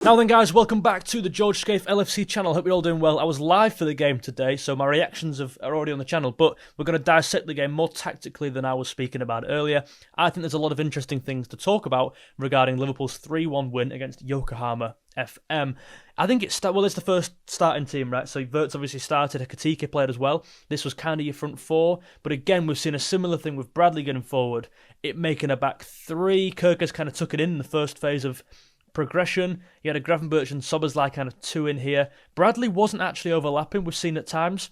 Now then guys, welcome back to the George Scaife LFC channel. Hope you're all doing well. I was live for the game today, so my reactions are already on the channel, but we're going to dissect the game more tactically than I was speaking about earlier. I think there's a lot of interesting things to talk about regarding Liverpool's 3-1 win against Yokohama FM. I think it's the first starting team, right? So Verts obviously started, Ekitike played as well. This was kind of your front four, but again, we've seen a similar thing with Bradley getting forward, it making a back three. Kirkers kind of took it in the first phase of progression. You had a Gravenberch and Szoboszlai kind of two in here. Bradley wasn't actually overlapping. We've seen at times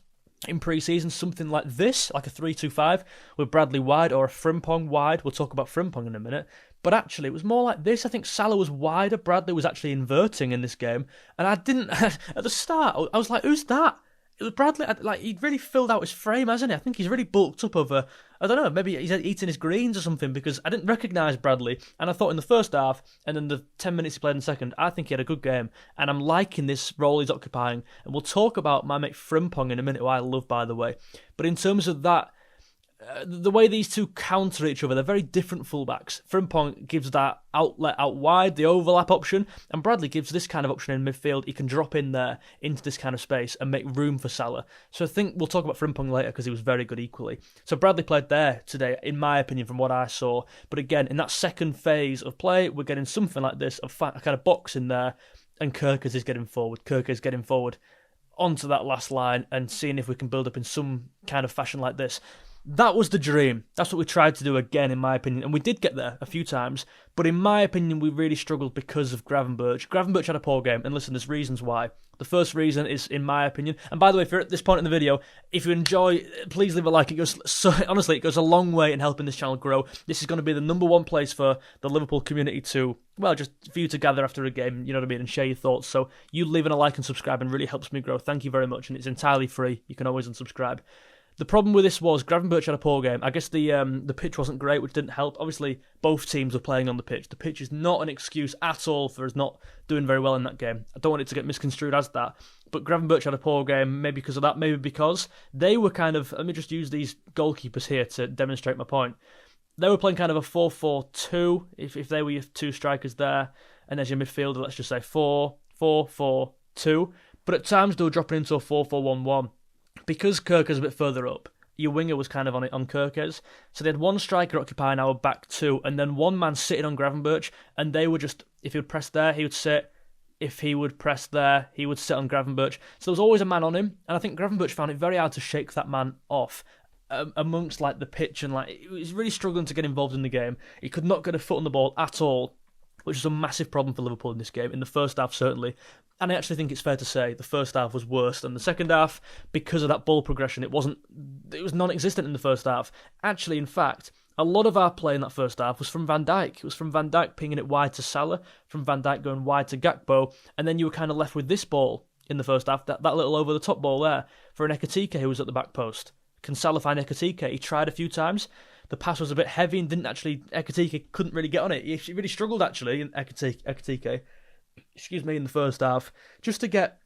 in pre-season something like this, like a 3-2-5 with Bradley wide or a Frimpong wide. We'll talk about Frimpong in a minute. But actually, it was more like this. I think Salah was wider. Bradley was actually inverting in this game. And I didn't, at the start, I was like, who's that? It was Bradley. Like, he'd really filled out his frame, hasn't he? I think he's really bulked up over, I don't know, maybe he's eating his greens or something, because I didn't recognise Bradley. And I thought in the first half, and then the 10 minutes he played in the second, I think he had a good game. And I'm liking this role he's occupying. And we'll talk about my mate Frimpong in a minute, who I love, by the way. But in terms of that, the way these two counter each other, they're very different fullbacks. Frimpong gives that outlet out wide, the overlap option, and Bradley gives this kind of option in midfield. He can drop in there into this kind of space and make room for Salah. So I think we'll talk about Frimpong later because he was very good equally. So Bradley played there today, in my opinion, from what I saw. But again, in that second phase of play, we're getting something like this, a kind of box in there, and Kirkers is getting forward. Kirkers is getting forward onto that last line and seeing if we can build up in some kind of fashion like this. That was the dream. That's what we tried to do again, in my opinion. And we did get there a few times. But in my opinion, we really struggled because of Gravenberch. Gravenberch had a poor game. And listen, there's reasons why. The first reason is, in my opinion, and by the way, if you're at this point in the video, if you enjoy, please leave a like. It goes honestly, it goes a long way in helping this channel grow. This is going to be the #1 place for the Liverpool community to, well, just for you to gather after a game, you know what I mean, and share your thoughts. So you leaving a like and subscribing really helps me grow. Thank you very much. And it's entirely free. You can always unsubscribe. The problem with this was Gravenberch had a poor game. I guess the pitch wasn't great, which didn't help. Obviously, both teams were playing on the pitch. The pitch is not an excuse at all for us not doing very well in that game. I don't want it to get misconstrued as that. But Gravenberch had a poor game, maybe because of that, maybe because they were kind of, let me just use these goalkeepers here to demonstrate my point. They were playing kind of a 4-4-2, if they were your two strikers there. And as your midfielder, let's just say 4-4-4-2. But at times they were dropping into a 4-4-1-1. Because Kirkers a bit further up, your winger was kind of on it on Kirkers. So they had one striker occupying our back two, and then one man sitting on Gravenberch, and they were just, if he would press there, he would sit. If he would press there, he would sit on Gravenberch. So there was always a man on him, and I think Gravenberch found it very hard to shake that man off amongst like the pitch, and like he was really struggling to get involved in the game. He could not get a foot on the ball at all, which was a massive problem for Liverpool in this game, in the first half certainly. And I actually think it's fair to say the first half was worse than the second half because of that ball progression. It was non-existent in the first half. Actually, in fact, a lot of our play in that first half was from Van Dijk. It was from Van Dijk pinging it wide to Salah, from Van Dijk going wide to Gakpo, and then you were kind of left with this ball in the first half, that little over-the-top ball there for an Ekitike who was at the back post. Can Salah find Ekitike? He tried a few times. The pass was a bit heavy and Ekitike couldn't really get on it. He really struggled, actually, in Ekitike, in the first half, just to get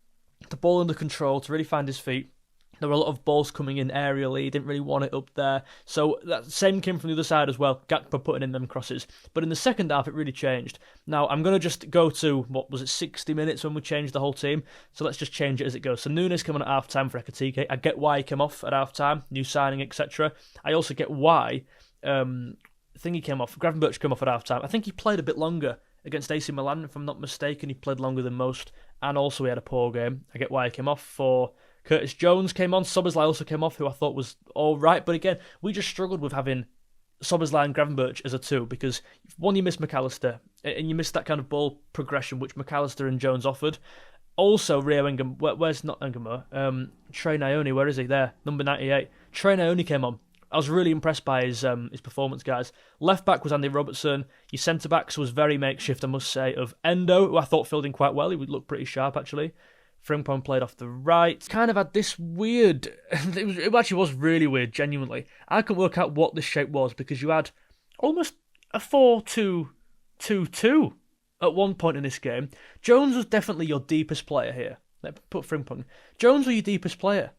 the ball under control, to really find his feet. There were a lot of balls coming in aerially, he didn't really want it up there. So that same came from the other side as well, Gakpo putting in them crosses. But in the second half, it really changed. Now, I'm going to just go to, 60 minutes when we changed the whole team? So let's just change it as it goes. So Nunes came on at half-time for Ekitike. I get why he came off at half-time, new signing, etc. I also get why Gravenberch came off at half-time. I think he played a bit longer against AC Milan, if I'm not mistaken. He played longer than most, and also he had a poor game. I get why he came off. For Curtis Jones came on, Szoboszlai also came off, who I thought was alright, but again, we just struggled with having Szoboszlai and Gravenberch as a two, because one, you missed McAllister, and you missed that kind of ball progression which McAllister and Jones offered. Also, Rio Engamo, where's not Engamo? Trey Nyoni, where is he? There, number 98. Trey Nyoni came on. I was really impressed by his performance, guys. Left back was Andy Robertson. Your centre backs was very makeshift, I must say, of Endo, who I thought filled in quite well. He would look pretty sharp, actually. Frimpong played off the right. Kind of had this weird... It actually was really weird, genuinely. I couldn't work out what this shape was, because you had almost a 4-2-2-2 at one point in this game. Jones was definitely your deepest player here. Let's put Frimpong. Jones was your deepest player.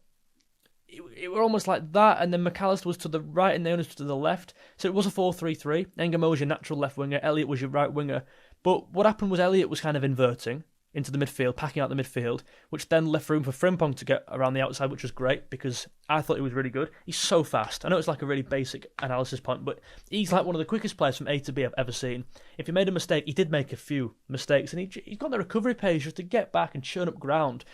It were almost like that, and then McAllister was to the right and Neunes was to the left. So it was a 4-3-3. Engamo was your natural left winger, Elliott was your right winger. But what happened was Elliott was kind of inverting. into the midfield, packing out the midfield, which then left room for Frimpong to get around the outside, which was great because I thought he was really good. He's so fast. I know it's like a really basic analysis point, but he's like one of the quickest players from A to B I've ever seen. If he made a mistake, he did make a few mistakes, and he's got the recovery pace just to get back and churn up ground.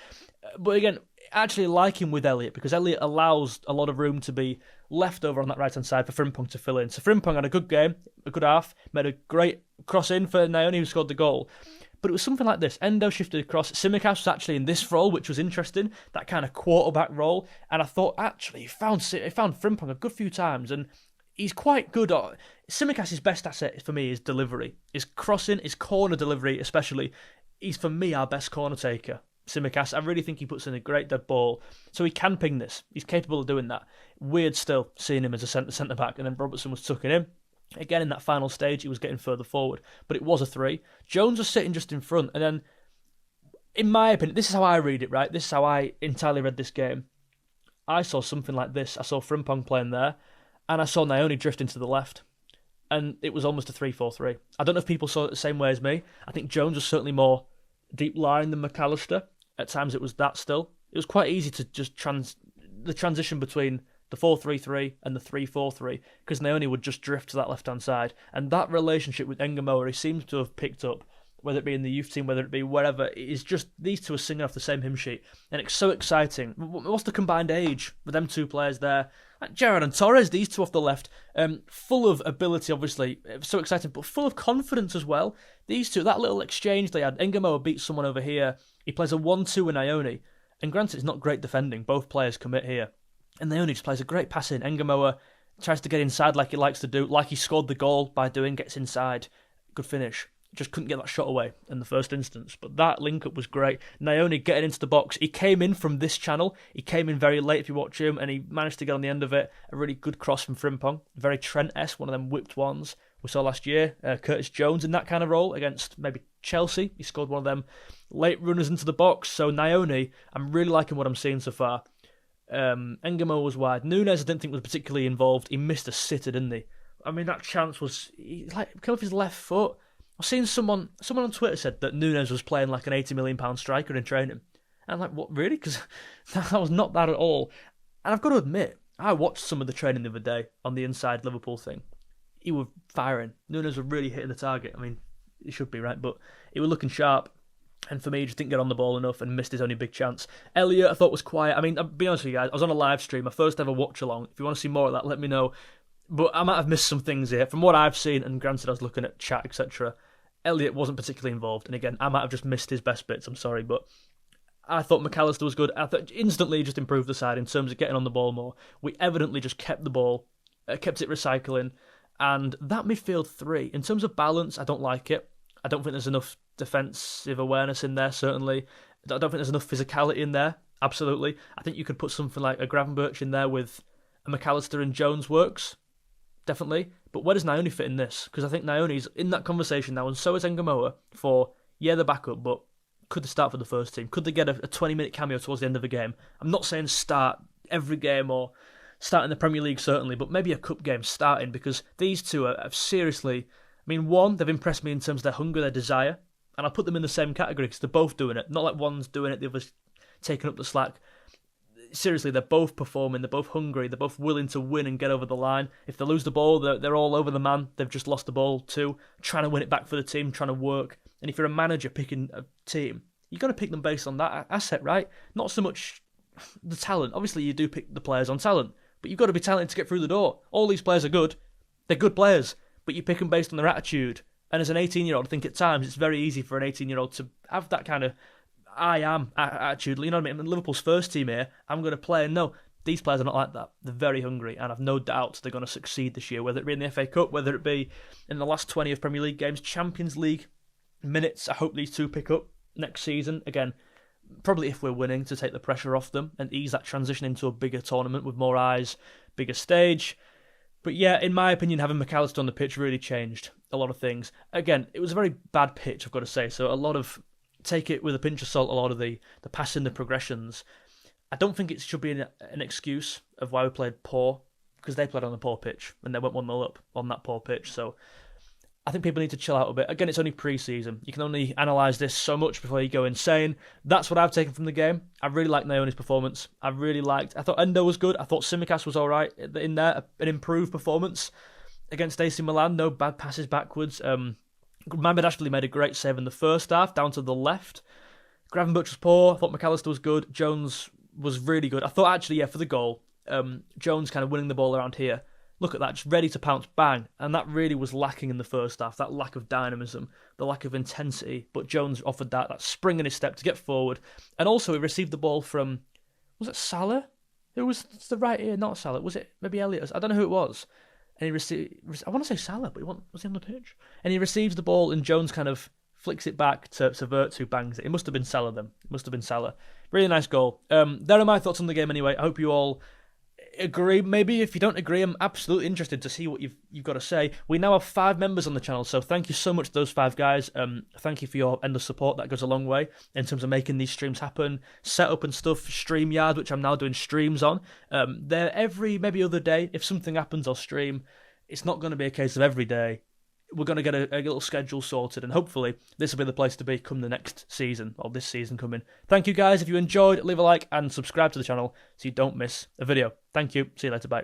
But again, actually like him with Elliott because Elliott allows a lot of room to be left over on that right-hand side for Frimpong to fill in. So Frimpong had a good game, a good half, made a great cross in for Naoni who scored the goal. But it was something like this. Endo shifted across. Tsimikas was actually in this role, which was interesting, that kind of quarterback role. And I thought, actually, he found Frimpong a good few times, and he's quite good. Tsimikas' best asset for me is delivery. His crossing, his corner delivery especially. He's, for me, our best corner taker. Tsimikas, I really think he puts in a great dead ball. So he can ping this. He's capable of doing that. Weird still, seeing him as a centre-back, and then Robertson was tucking him. Again, in that final stage, he was getting further forward, but it was a 3. Jones was sitting just in front, and then, in my opinion, this is how I read it, right? This is how I entirely read this game. I saw something like this. I saw Frimpong playing there, and I saw Naoni drifting to the left, and it was almost a 3-4-3. I don't know if people saw it the same way as me. I think Jones was certainly more deep line than McAllister. At times, it was that still. It was quite easy to just the transition between the 4-3-3 and the 3-4-3, because Naoni would just drift to that left-hand side. And that relationship with Engamoa, he seems to have picked up, whether it be in the youth team, whether it be wherever, is just these two are singing off the same hymn sheet. And it's so exciting. What's the combined age with them two players there? Like Gerrard and Torres, these two off the left, full of ability, obviously, so exciting, but full of confidence as well. These two, that little exchange they had, Engamoa beats someone over here, he plays a 1-2 with Naoni, and granted it's not great defending, both players commit here. And Naoni just plays a great pass in. Engamoa tries to get inside like he likes to do, like he scored the goal by doing, gets inside. Good finish. Just couldn't get that shot away in the first instance. But that link-up was great. Naoni getting into the box. He came in from this channel. He came in very late if you watch him, and he managed to get on the end of it. A really good cross from Frimpong. Very Trent-esque, one of them whipped ones we saw last year. Curtis Jones in that kind of role against maybe Chelsea. He scored one of them late runners into the box. So Naoni, I'm really liking what I'm seeing so far. Engamoa was wide. Nunes I didn't think was particularly involved. He missed a sitter, didn't he? I mean, that chance was came off his left foot. I've seen someone on Twitter said that Nunes was playing like an £80 million striker in training. And I'm like, what, really? Because that was not that at all. And I've got to admit, I watched some of the training the other day on the inside Liverpool thing. He was firing. Nunes was really hitting the target. I mean, he should be, right? But he was looking sharp. And for me, he just didn't get on the ball enough and missed his only big chance. Elliott, I thought, was quiet. I mean, I'll be honest with you guys, I was on a live stream, my first ever watch along. If you want to see more of that, let me know. But I might have missed some things here. From what I've seen, and granted I was looking at chat, etc., Elliott wasn't particularly involved. And again, I might have just missed his best bits, I'm sorry. But I thought McAllister was good. I thought instantly just improved the side in terms of getting on the ball more. We evidently just kept the ball, kept it recycling. And that midfield 3, in terms of balance, I don't like it. I don't think there's enough defensive awareness in there, certainly. I don't think there's enough physicality in there, absolutely. I think you could put something like a Gravenberch in there with a McAllister and Jones works, definitely. But where does Naoni fit in this? Because I think Naoni's in that conversation now, and so is Engamoa, for, yeah, the backup, but could they start for the first team? Could they get a 20-minute cameo towards the end of the game? I'm not saying start every game or start in the Premier League, certainly, but maybe a cup game starting, because these two have seriously... I mean, one, they've impressed me in terms of their hunger, their desire, and I'll put them in the same category because they're both doing it. Not like one's doing it, the other's taking up the slack. Seriously, they're both performing, they're both hungry, they're both willing to win and get over the line. If they lose the ball, they're all over the man. They've just lost the ball too, trying to win it back for the team, trying to work. And if you're a manager picking a team, you've got to pick them based on that asset, right? Not so much the talent. Obviously, you do pick the players on talent, but you've got to be talented to get through the door. All these players are good. They're good players. But you pick them based on their attitude. And as an 18-year-old, I think at times it's very easy for an 18-year-old to have that kind of I am attitude. You know what I mean? I'm Liverpool's first team here. I'm going to play. And no, these players are not like that. They're very hungry. And I've no doubt they're going to succeed this year, whether it be in the FA Cup, whether it be in the last 20 of Premier League games, Champions League minutes. I hope these two pick up next season. Again, probably if we're winning, to take the pressure off them and ease that transition into a bigger tournament with more eyes, bigger stage. But yeah, in my opinion, having McAllister on the pitch really changed a lot of things. Again, it was a very bad pitch, I've got to say. So a lot of, take it with a pinch of salt, a lot of the passing, the progressions. I don't think it should be an excuse of why we played poor, because they played on a poor pitch and they went 1-0 up on that poor pitch. So I think people need to chill out a bit. Again, it's only pre-season. You can only analyse this so much before you go insane. That's what I've taken from the game. I really liked Naoni's performance. I thought Endo was good. I thought Tsimikas was alright in there. An improved performance against AC Milan. No bad passes backwards. Mamardashvili made a great save in the first half, down to the left. Gravenberch was poor. I thought McAllister was good. Jones was really good. I thought actually, for the goal, Jones kind of winning the ball around here. Look at that, just ready to pounce, bang. And that really was lacking in the first half, that lack of dynamism, the lack of intensity. But Jones offered that spring in his step to get forward. And also he received the ball from, was it Salah? Who was the right ear? Not Salah. Was it maybe Elliott? I don't know who it was. And he received, I want to say Salah, but was he on the pitch? And he receives the ball and Jones kind of flicks it back to Wirtz, who bangs it. It must have been Salah then. It must have been Salah. Really nice goal. There are my thoughts on the game anyway. I hope you all agree. Maybe if you don't agree, I'm absolutely interested to see what you've got to say. We now have 5 members on the channel, so thank you so much to those 5 guys. Thank you for your endless support. That goes a long way in terms of making these streams happen. Setup and stuff, StreamYard, which I'm now doing streams on. They're every maybe other day. If something happens, I'll stream. It's not going to be a case of every day. We're going to get a little schedule sorted, and hopefully this will be the place to be come the next season, or this season coming. Thank you guys. If you enjoyed, leave a like and subscribe to the channel so you don't miss a video. Thank you. See you later. Bye.